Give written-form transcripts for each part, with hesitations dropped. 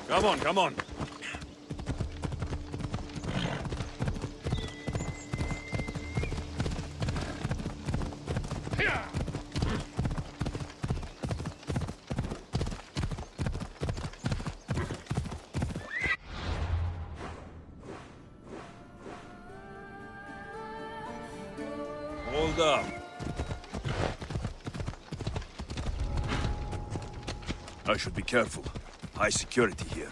Come on, come on. Hold up. I should be careful. High security here.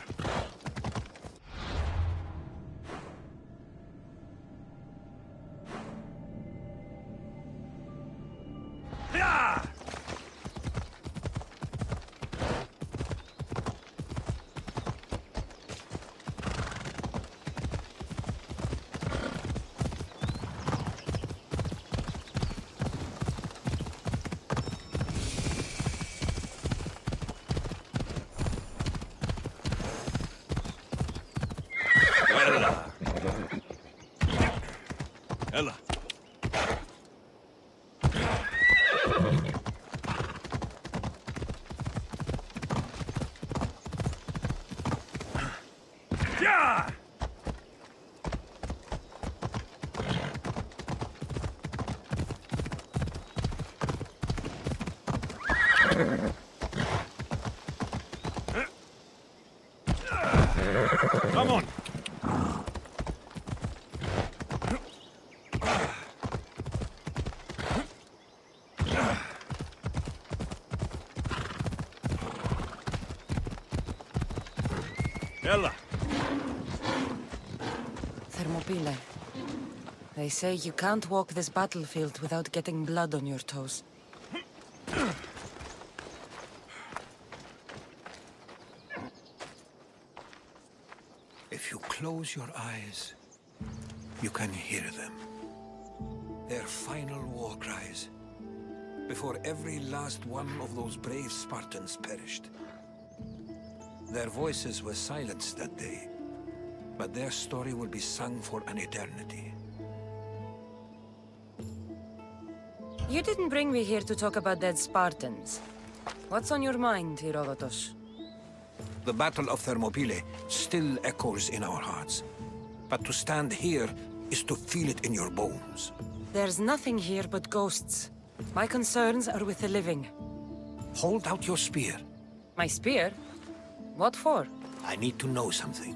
Ella. Yeah! Come on. Ella. Thermopyle. They say you can't walk this battlefield without getting blood on your toes. If you close your eyes, you can hear them. Their final war cries, before every last one of those brave Spartans perished. Their voices were silenced that day, but their story will be sung for an eternity. You didn't bring me here to talk about dead Spartans. What's on your mind, Herodotus? The Battle of Thermopylae still echoes in our hearts. But to stand here is to feel it in your bones. There's nothing here but ghosts. My concerns are with the living. Hold out your spear. My spear? What for? I need to know something.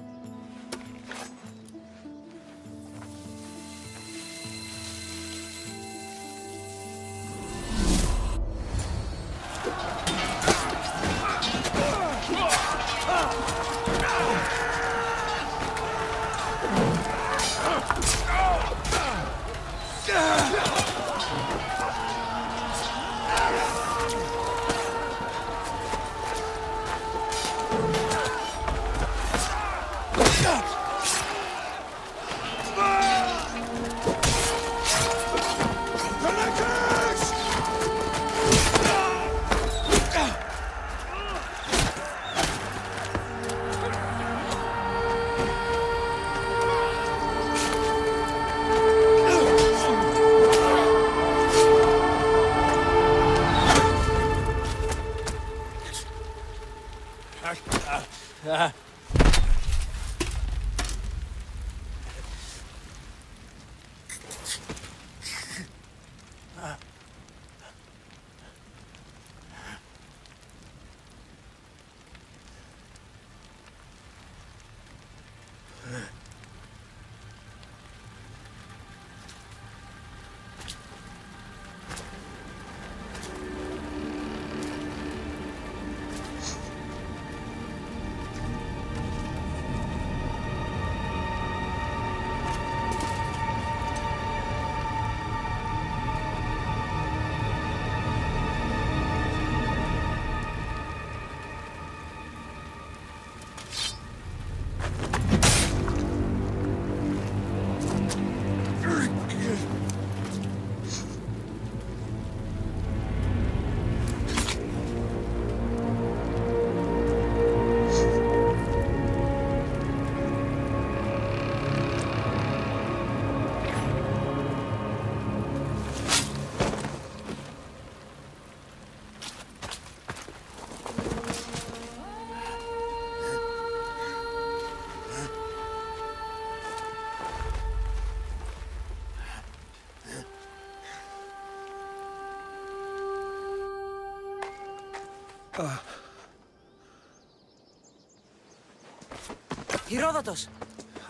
Herodotus!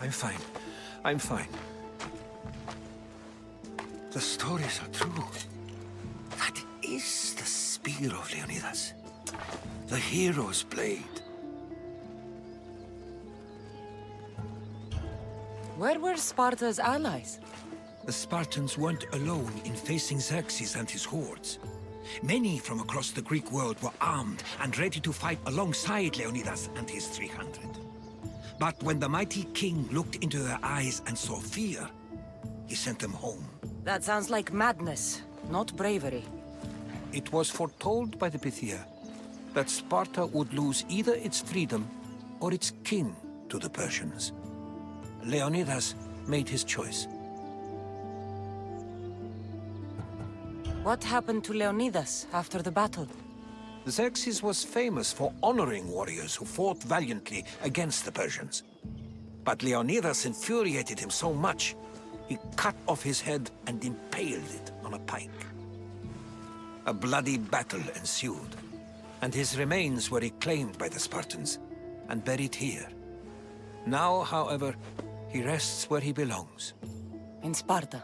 I'm fine. I'm fine. The stories are true. That is the spear of Leonidas. The hero's blade. Where were Sparta's allies? The Spartans weren't alone in facing Xerxes and his hordes. Many from across the Greek world were armed and ready to fight alongside Leonidas and his 300. But when the mighty king looked into their eyes and saw fear, he sent them home. That sounds like madness, not bravery. It was foretold by the Pythia that Sparta would lose either its freedom or its king to the Persians. Leonidas made his choice. What happened to Leonidas after the battle? Xerxes was famous for honoring warriors who fought valiantly against the Persians. But Leonidas infuriated him so much, he cut off his head and impaled it on a pike. A bloody battle ensued, and his remains were reclaimed by the Spartans and buried here. Now, however, he rests where he belongs. In Sparta.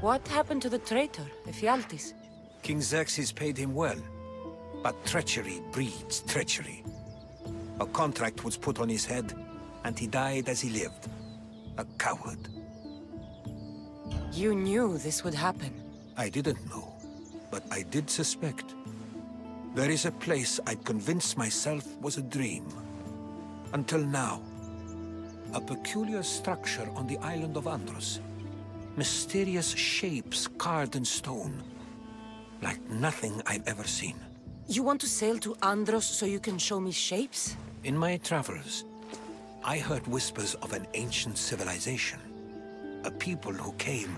What happened to the traitor, Ephialtes? King Xerxes paid him well, but treachery breeds treachery. A contract was put on his head, and he died as he lived. A coward. You knew this would happen. I didn't know, but I did suspect. There is a place I'd convinced myself was a dream. Until now. A peculiar structure on the island of Andros. Mysterious shapes carved in stone. Like nothing I've ever seen. You want to sail to Andros so you can show me shapes? In my travels, I heard whispers of an ancient civilization. A people who came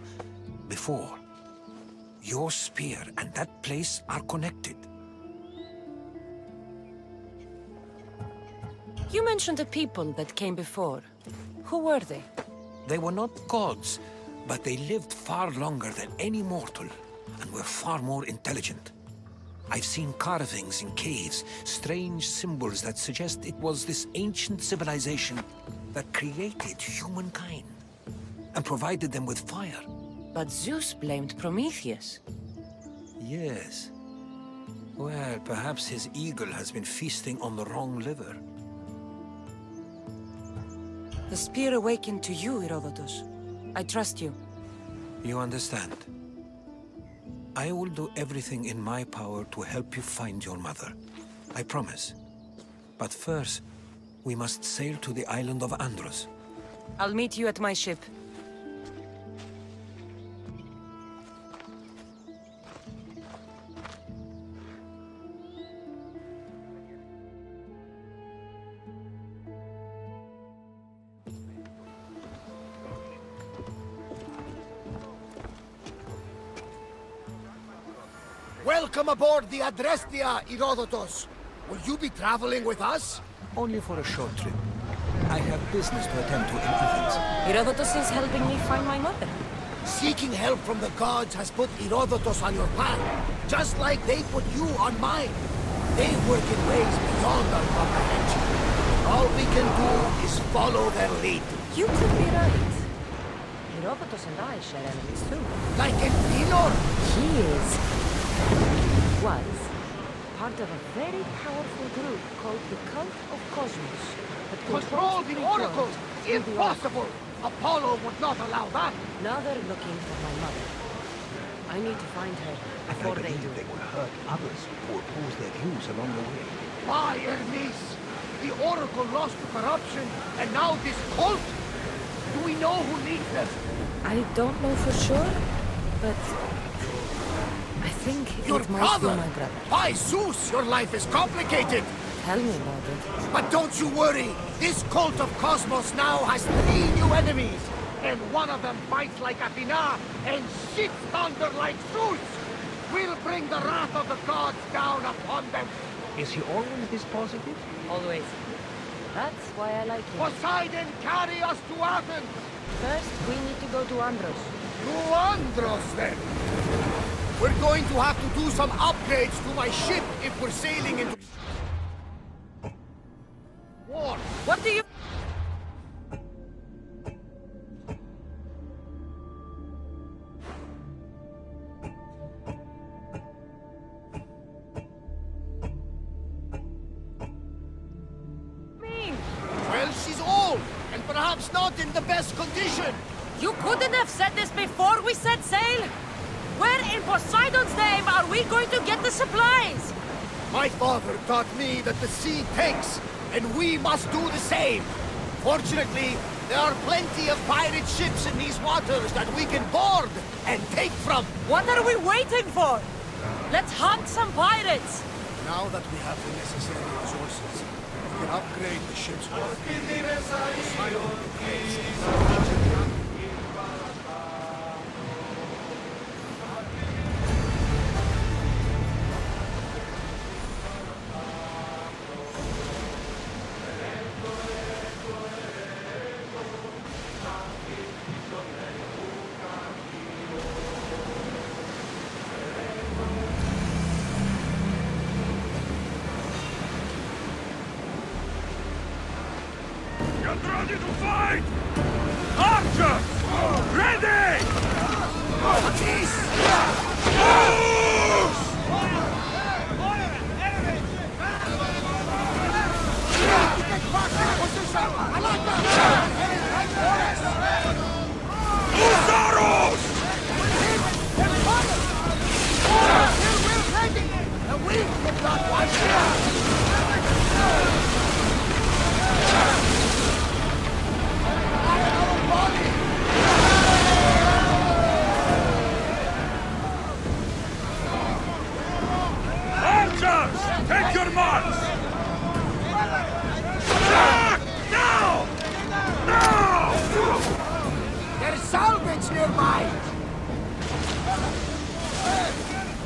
before. Your spear and that place are connected. You mentioned a people that came before. Who were they? They were not gods, but they lived far longer than any mortal, and were far more intelligent. I've seen carvings in caves, strange symbols that suggest it was this ancient civilization that created humankind, and provided them with fire. But Zeus blamed Prometheus. Yes. Well, perhaps his eagle has been feasting on the wrong liver. The spear awakened to you, Herodotus. I trust you. You understand. I will do everything in my power to help you find your mother. I promise. But first, we must sail to the island of Andros. I'll meet you at my ship. Welcome aboard the Adrestia, Herodotus. Will you be traveling with us? Only for a short trip. I have business to attend to in Athens. Herodotus is helping me find my mother. Seeking help from the gods has put Herodotus on your path, just like they put you on mine. They work in ways beyond our comprehension. All we can do is follow their lead. You could be right. Herodotus and I share enemies too. Like Elpinor. Was part of a very powerful group called the Cult of Cosmos. That Control the Oracle! Impossible! Apollo would not allow that! Now they're looking for my mother. I need to find her before they do. They will hurt others who oppose their views along the way. Why, Hermes? The Oracle lost to corruption, and now this cult? Do we know who leads them? I don't know for sure, but I think Your it might brother? be my brother. By Zeus, your life is complicated! Tell me about it. But don't you worry! This cult of Cosmos now has 3 new enemies! And one of them fights like Athena and shits thunder like Zeus! We'll bring the wrath of the gods down upon them! Is he always this positive? Always. That's why I like him. Poseidon, carry us to Athens! First, we need to go to Andros. To Andros, then! We're going to have to do some upgrades to my ship if we're sailing into war. What do you... mean? Well, she's old, and perhaps not in the best condition. You couldn't have said this before we set sail? Where in Poseidon's name are we going to get the supplies? My father taught me that the sea takes, and we must do the same. Fortunately, there are plenty of pirate ships in these waters that we can board and take from. What are we waiting for? Let's hunt some pirates! Now that we have the necessary resources, we can upgrade the ship's work. Get ready to fight! Archers! Ready! Usaros! The wind did not watch it! Archers! Take your marks! Attack! Now! Now! There's salvage nearby!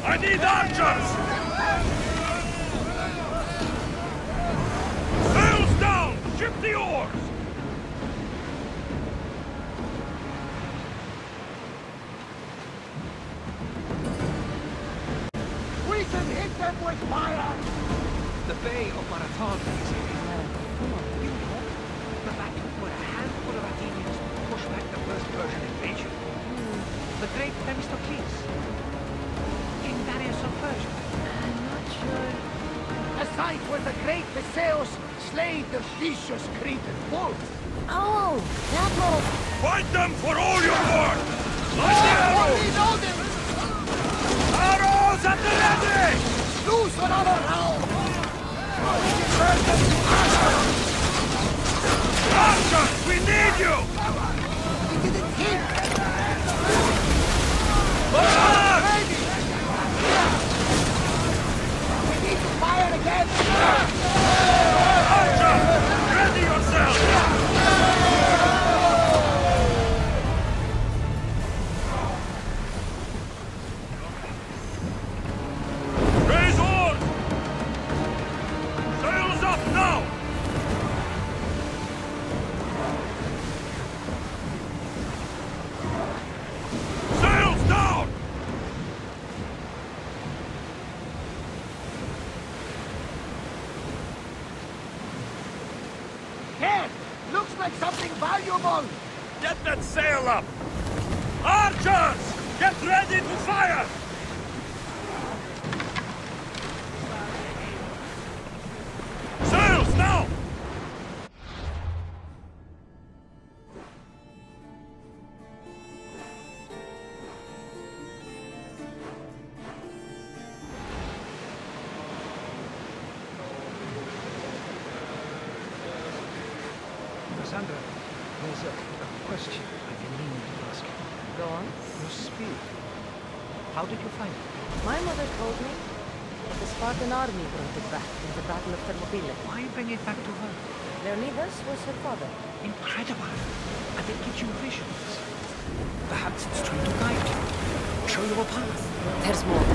I need archers! Sails down! Ship the oars! We can hit them with fire! The Bay of Marathon is full of new hope. The battle for a handful of Athenians to push back the first Persian invasion. The great Themistocles. King Darius of Persia. I'm not sure. A site where the great Theseus slayed the vicious Cretan bull. Oh, that little... Fight them for all you're worth! Like the Oh, arrows! we know them! Arrows at the ready! Loose another round! We can burn them to ashes! Archers, we need you! We didn't hit! Back! We need to fire again! Archers, ready yourself! Raise oars! Sails up now! Sails down! Here! Looks like something valuable! Get that sail up! Archers! Get ready to fire! Sails now! Cassandra, there's a question I've been meaning to ask you. Go on. Your spear. How did you find it? My mother told me that the Spartan army brought it back in the Battle of Thermopylae. Why bring it back to her? Leonidas was her father. Incredible. And it gives you visions. Perhaps it's trying to guide you. Show you a path. There's more.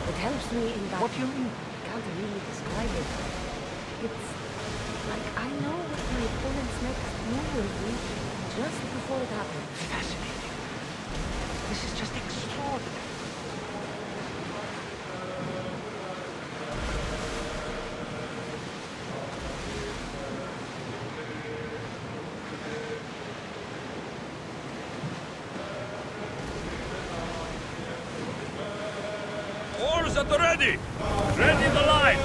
It helps me in battle. What do you mean? I can't really describe it. It's like I know what my opponent's next move will be just before it happens. Fascinating. This is just extraordinary. ready! Ready the line!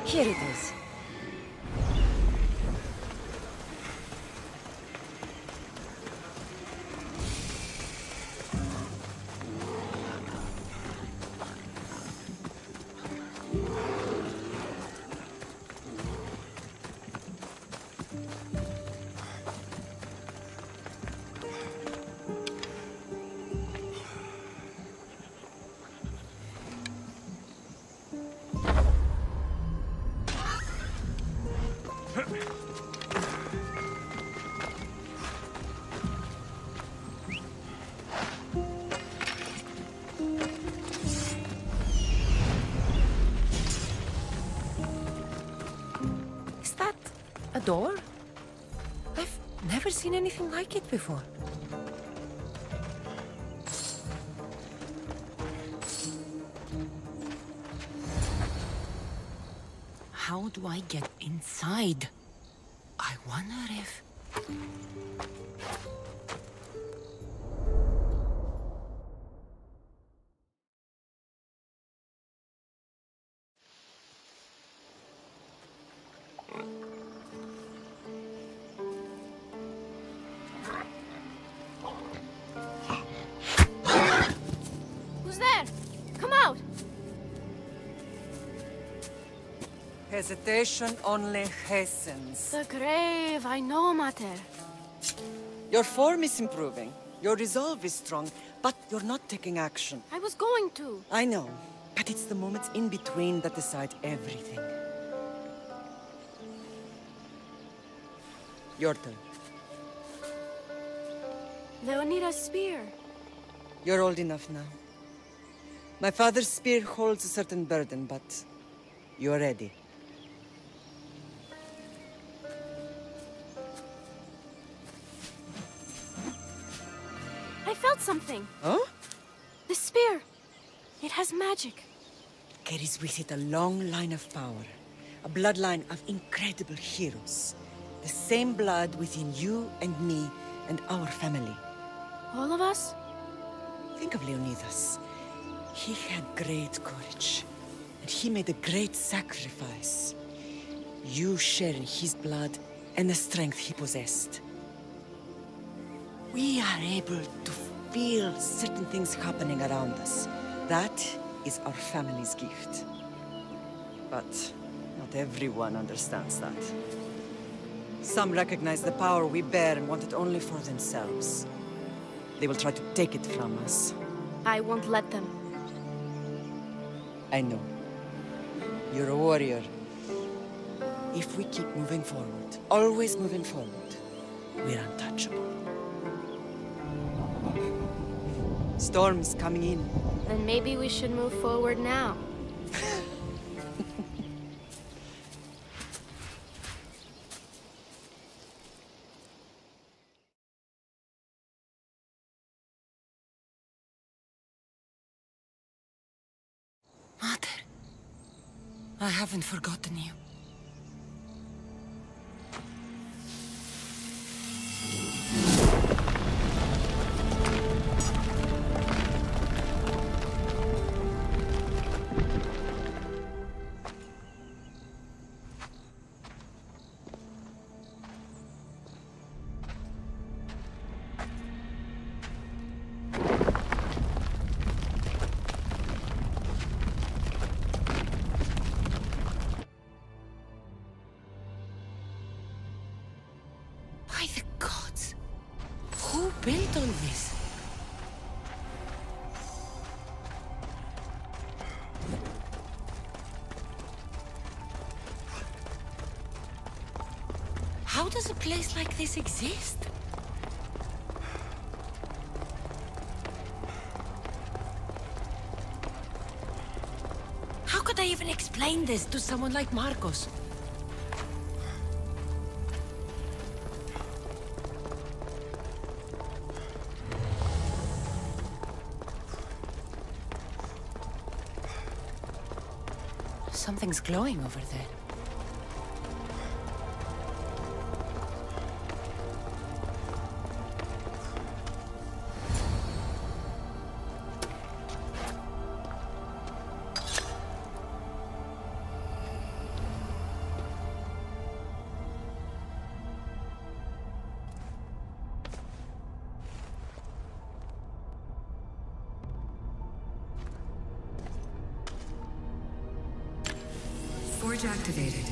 Here it is. A door? I've never seen anything like it before. How do I get inside? I wonder if... Hesitation only hastens. The grave, I know, Mater. Your form is improving. Your resolve is strong, but you're not taking action. I was going to. I know, but it's the moments in between that decide everything. Your turn. Leonida's spear. You're old enough now. My father's spear holds a certain burden, but you're ready. I felt something. Huh? The spear. It has magic. Carries with it a long line of power. A bloodline of incredible heroes. The same blood within you and me and our family. All of us? Think of Leonidas. He had great courage. And he made a great sacrifice. You share in his blood and the strength he possessed. We are able to feel certain things happening around us. That is our family's gift. But not everyone understands that. Some recognize the power we bear and want it only for themselves. They will try to take it from us. I won't let them. I know. You're a warrior. If we keep moving forward, always moving forward, we're untouchable. Storm's coming in. Then maybe we should move forward now. Mother, I haven't forgotten you. By the gods! Who built all this? How does a place like this exist? How could I even explain this to someone like Marcos? Something's glowing over there. Forge activated.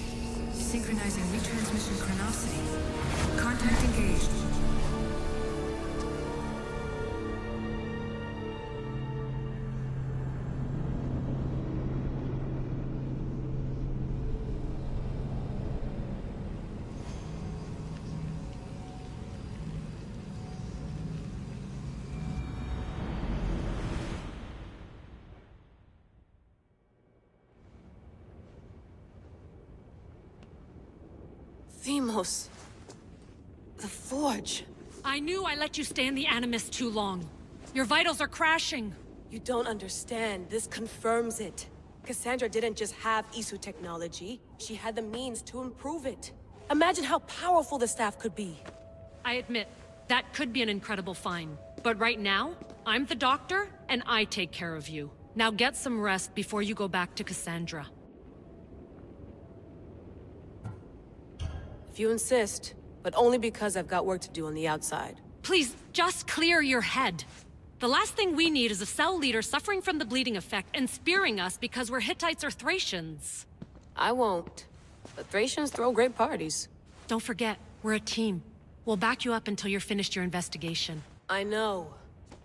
Synchronizing retransmission chronicity. Contact engaged. Themos. The Forge. I knew I let you stay in the Animus too long. Your vitals are crashing. You don't understand. This confirms it. Cassandra didn't just have ISU technology. She had the means to improve it. Imagine how powerful the staff could be. I admit, that could be an incredible find. But right now, I'm the doctor, and I take care of you. Now get some rest before you go back to Cassandra. If you insist, but only because I've got work to do on the outside. Please, just clear your head. The last thing we need is a cell leader suffering from the bleeding effect and spearing us because we're Hittites or Thracians. I won't. But Thracians throw great parties. Don't forget, we're a team. We'll back you up until you're finished your investigation. I know.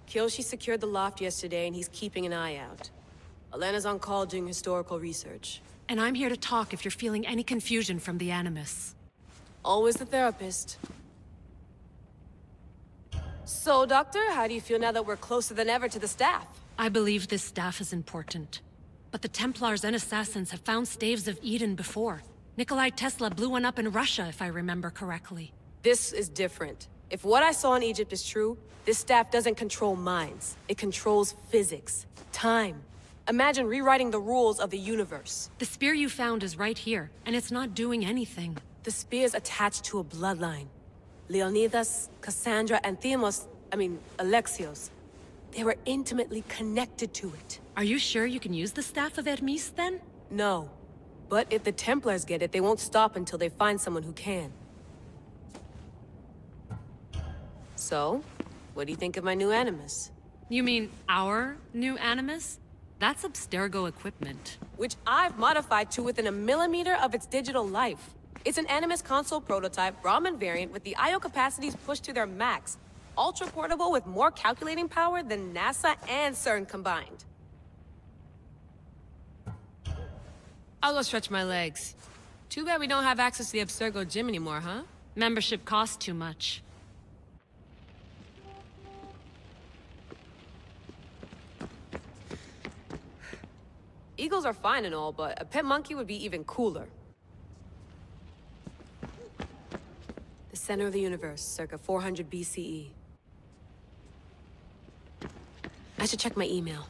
Kyoshi secured the loft yesterday and he's keeping an eye out. Elena's on call doing historical research. And I'm here to talk if you're feeling any confusion from the Animus. Always the therapist. So, Doctor, how do you feel now that we're closer than ever to the staff? I believe this staff is important. But the Templars and Assassins have found staves of Eden before. Nikolai Tesla blew one up in Russia, if I remember correctly. This is different. If what I saw in Egypt is true, this staff doesn't control minds. It controls physics, time. Imagine rewriting the rules of the universe. The spear you found is right here, and it's not doing anything. The spear's attached to a bloodline. Leonidas, Cassandra, and Alexios. They were intimately connected to it. Are you sure you can use the Staff of Hermes, then? No. But if the Templars get it, they won't stop until they find someone who can. So, what do you think of my new Animus? You mean our new Animus? That's Abstergo equipment. Which I've modified to within a millimeter of its digital life. It's an Animus console prototype, Brahmin variant, with the I/O capacities pushed to their max. Ultra-portable with more calculating power than NASA and CERN combined. I'll go stretch my legs. Too bad we don't have access to the Abstergo gym anymore, huh? Membership costs too much. Eagles are fine and all, but a pet monkey would be even cooler. The center of the universe, circa 400 BCE. I should check my email.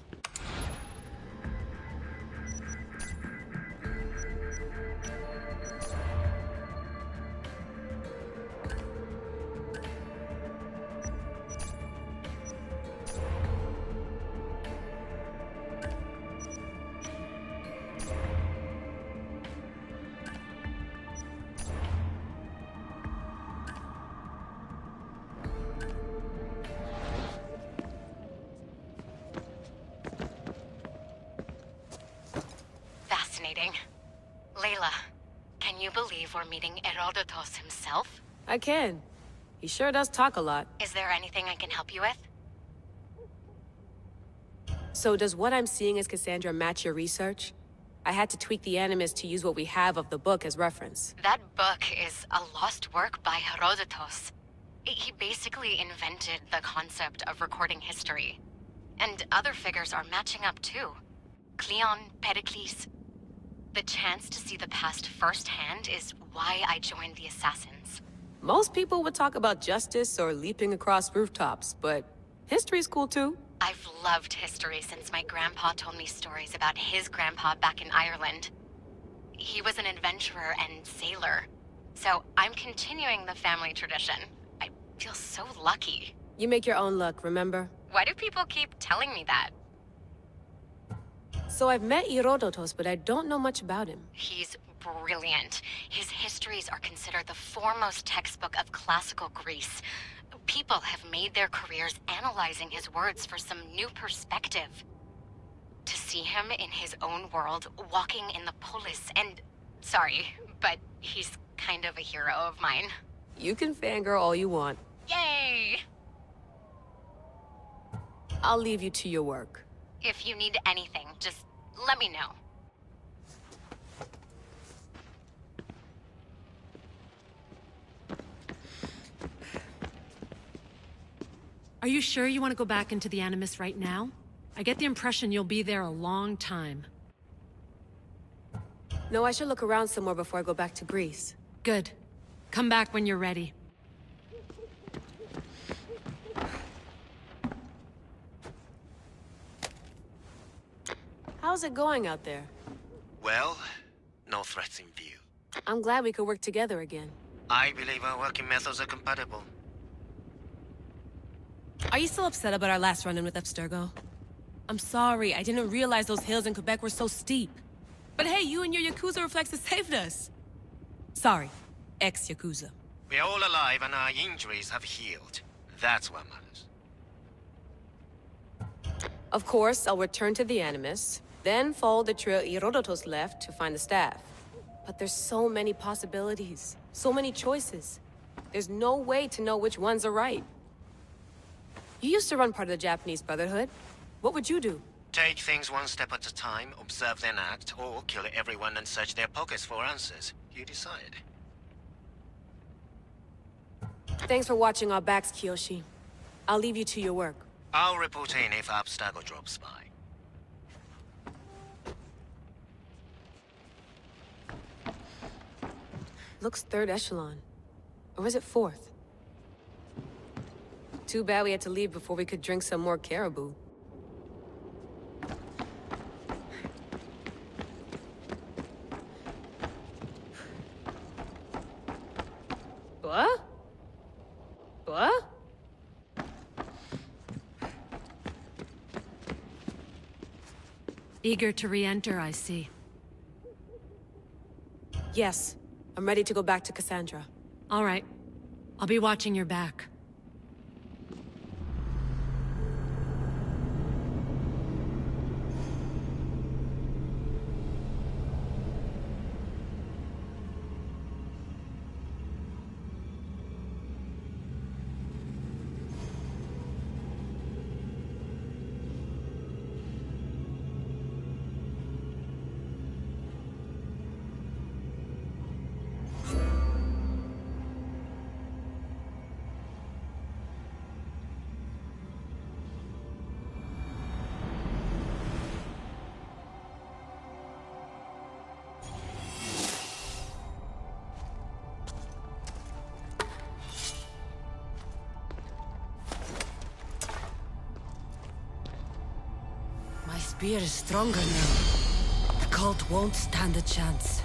Layla, can you believe we're meeting Herodotus himself? I can. He sure does talk a lot. Is there anything I can help you with? So does what I'm seeing as Cassandra match your research? I had to tweak the Animus to use what we have of the book as reference. That book is a lost work by Herodotus. He basically invented the concept of recording history. And other figures are matching up too. Cleon, Pericles. The chance to see the past firsthand is why I joined the Assassins. Most people would talk about justice or leaping across rooftops, but history's cool too. I've loved history since my grandpa told me stories about his grandpa back in Ireland. He was an adventurer and sailor. So I'm continuing the family tradition. I feel so lucky. You make your own luck, remember? Why do people keep telling me that? So I've met Herodotus, but I don't know much about him. He's brilliant. His histories are considered the foremost textbook of classical Greece. People have made their careers analyzing his words for some new perspective. To see him in his own world, walking in the polis, and... Sorry, but he's kind of a hero of mine. You can fangirl all you want. Yay! I'll leave you to your work. If you need anything, just let me know. Are you sure you want to go back into the Animus right now? I get the impression you'll be there a long time. No, I should look around some more before I go back to Greece. Good. Come back when you're ready. How's it going out there? Well, no threats in view. I'm glad we could work together again. I believe our working methods are compatible. Are you still upset about our last run-in with Abstergo? I'm sorry, I didn't realize those hills in Quebec were so steep. But hey, you and your Yakuza reflexes saved us. Sorry, ex-Yakuza. We're all alive and our injuries have healed. That's what matters. Of course, I'll return to the Animus, then follow the trail Herodotus left to find the staff. But there's so many possibilities, so many choices. There's no way to know which ones are right. You used to run part of the Japanese Brotherhood. What would you do? Take things one step at a time, observe then act, or kill everyone and search their pockets for answers. You decide. Thanks for watching our backs, Kiyoshi. I'll leave you to your work. I'll report in if Abstergo drops by. Looks third echelon. Or is it fourth? Too bad we had to leave before we could drink some more caribou. What? What? Eager to re-enter, I see. Yes. I'm ready to go back to Cassandra. All right. I'll be watching your back. My spear is stronger now. The cult won't stand a chance.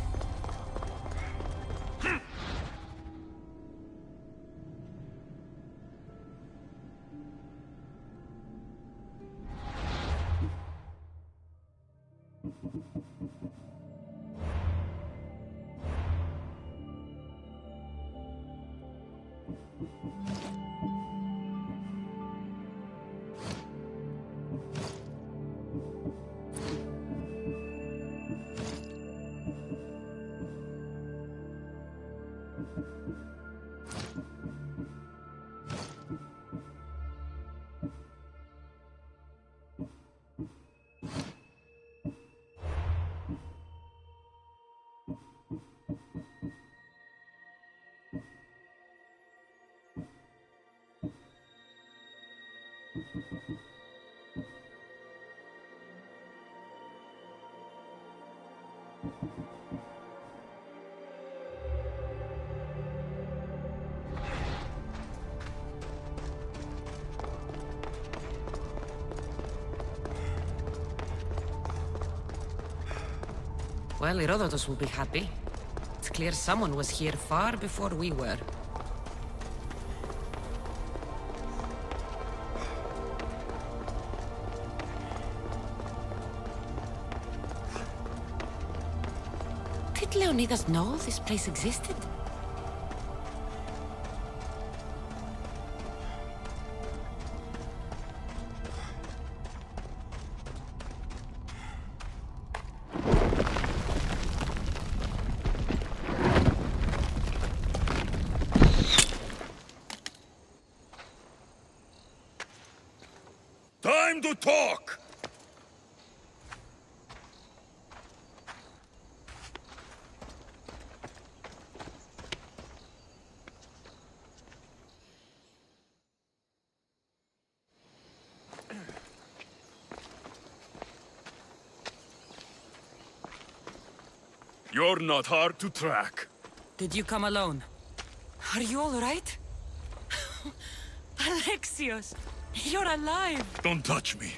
Well, Herodotus will be happy. It's clear someone was here far before we were. Did Leonidas know this place existed? Time to talk! You're not hard to track. Did you come alone? Are you all right? Alexios, you're alive! Don't touch me.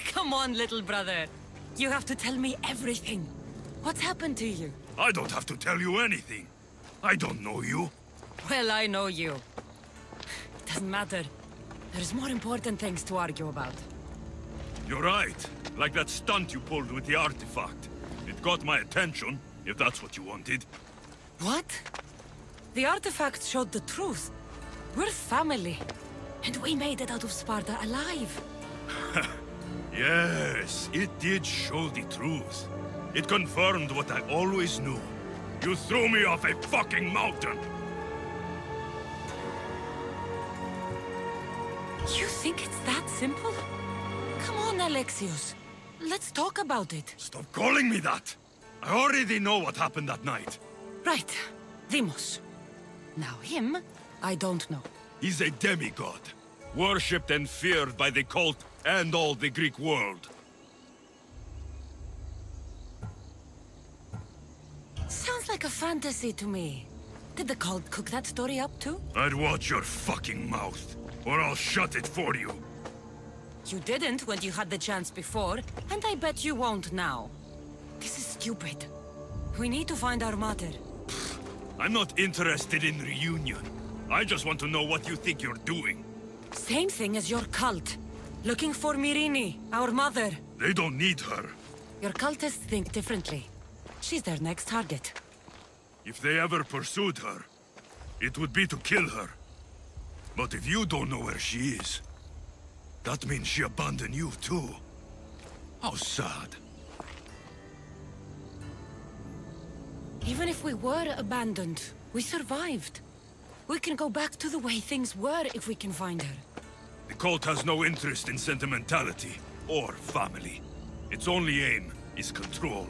Come on, little brother. You have to tell me everything. What's happened to you? I don't have to tell you anything. I don't know you. Well, I know you. It doesn't matter. There's more important things to argue about. You're right. Like that stunt you pulled with the artifact. It got my attention, if that's what you wanted. What? The artifact showed the truth. We're family. And we made it out of Sparta alive. Yes, it did show the truth. It confirmed what I always knew. You threw me off a fucking mountain! You think it's that simple? Come on, Alexios. Let's talk about it. Stop calling me that! I already know what happened that night. Right. Deimos. Now him, I don't know. He's a demigod. Worshipped and feared by the cult and all the Greek world. Sounds like a fantasy to me. Did the cult cook that story up too? I'd watch your fucking mouth, or I'll shut it for you. You didn't when you had the chance before, and I bet you won't now. This is stupid. We need to find our mother. I'm not interested in reunion. I just want to know what you think you're doing. Same thing as your cult. Looking for Myrrine, our mother. They don't need her. Your cultists think differently. She's their next target. If they ever pursued her, it would be to kill her. But if you don't know where she is, that means she abandoned you too. How sad. Even if we were abandoned, we survived. We can go back to the way things were if we can find her. The cult has no interest in sentimentality or family. Its only aim is control.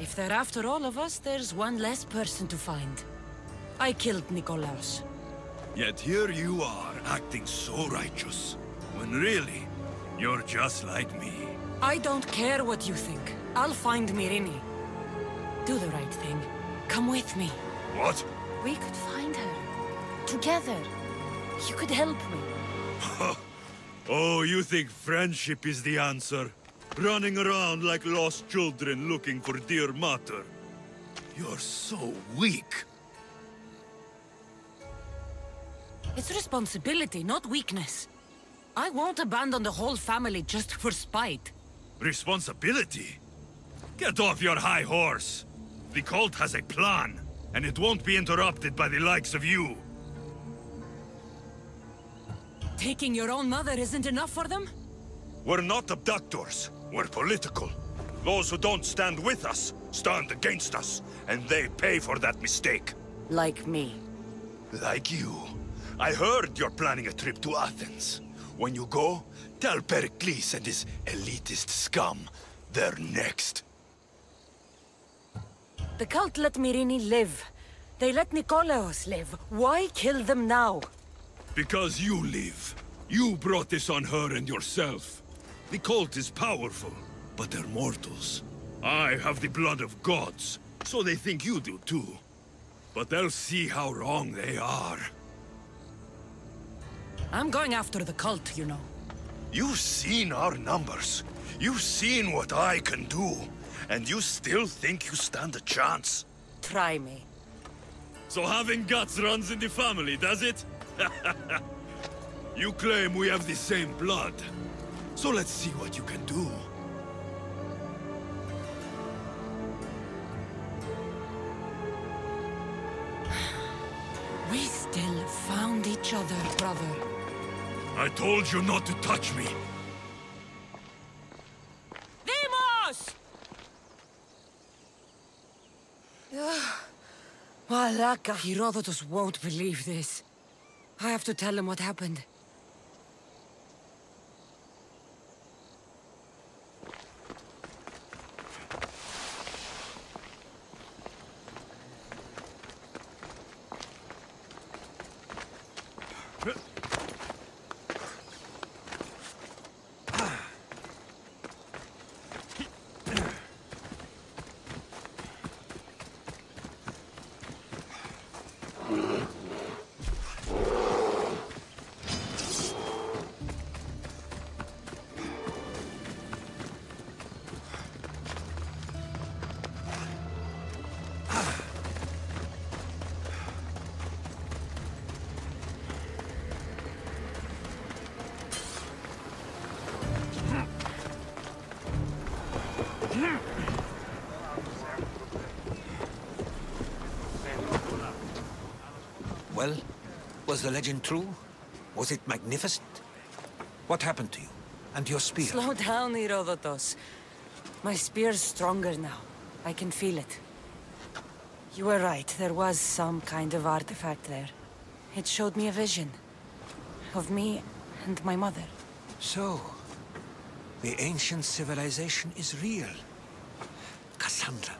If they're after all of us, there's one less person to find. I killed Nikolaos. Yet here you are, acting so righteous, when really, you're just like me. I don't care what you think. I'll find Myrrine. Do the right thing. Come with me. What? We could find her. Together. You could help me. Oh, you think friendship is the answer? Running around like lost children looking for dear mother. You're so weak. It's responsibility, not weakness. I won't abandon the whole family just for spite. Responsibility? Get off your high horse. The cult has a plan, and it won't be interrupted by the likes of you. Taking your own mother isn't enough for them? We're not abductors. We're political. Those who don't stand with us stand against us, and they pay for that mistake. Like me. Like you. I heard you're planning a trip to Athens. When you go, tell Pericles and his elitist scum they're next. The cult let Myrrine live. They let Nikolaos live. Why kill them now? Because you live. You brought this on her and yourself. The cult is powerful, but they're mortals. I have the blood of gods, so they think you do too. But they'll see how wrong they are. I'm going after the cult, you know. You've seen our numbers. You've seen what I can do. And you still think you stand a chance? Try me. So having guts runs in the family, does it? You claim we have the same blood. So let's see what you can do. We still found each other, brother. I told you not to touch me. Demos! Malaka. Herodotus won't believe this. I have to tell him what happened. Well, was the legend true? Was it magnificent? What happened to you? And your spear? Slow down, Herodotus. My spear's stronger now. I can feel it. You were right. There was some kind of artifact there. It showed me a vision. Of me and my mother. So, the ancient civilization is real. Cassandra,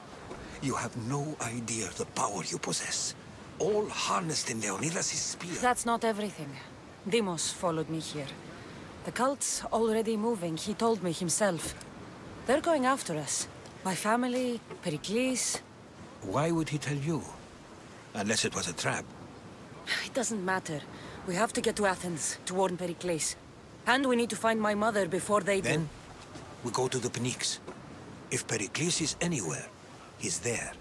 you have no idea the power you possess. All harnessed in Leonidas' spear. That's not everything. Demos followed me here. The cult's already moving, he told me himself. They're going after us. My family, Pericles. Why would he tell you? Unless it was a trap. It doesn't matter. We have to get to Athens to warn Pericles. And we need to find my mother before they do. Then, we go to the Pnyx. If Pericles is anywhere, he's there.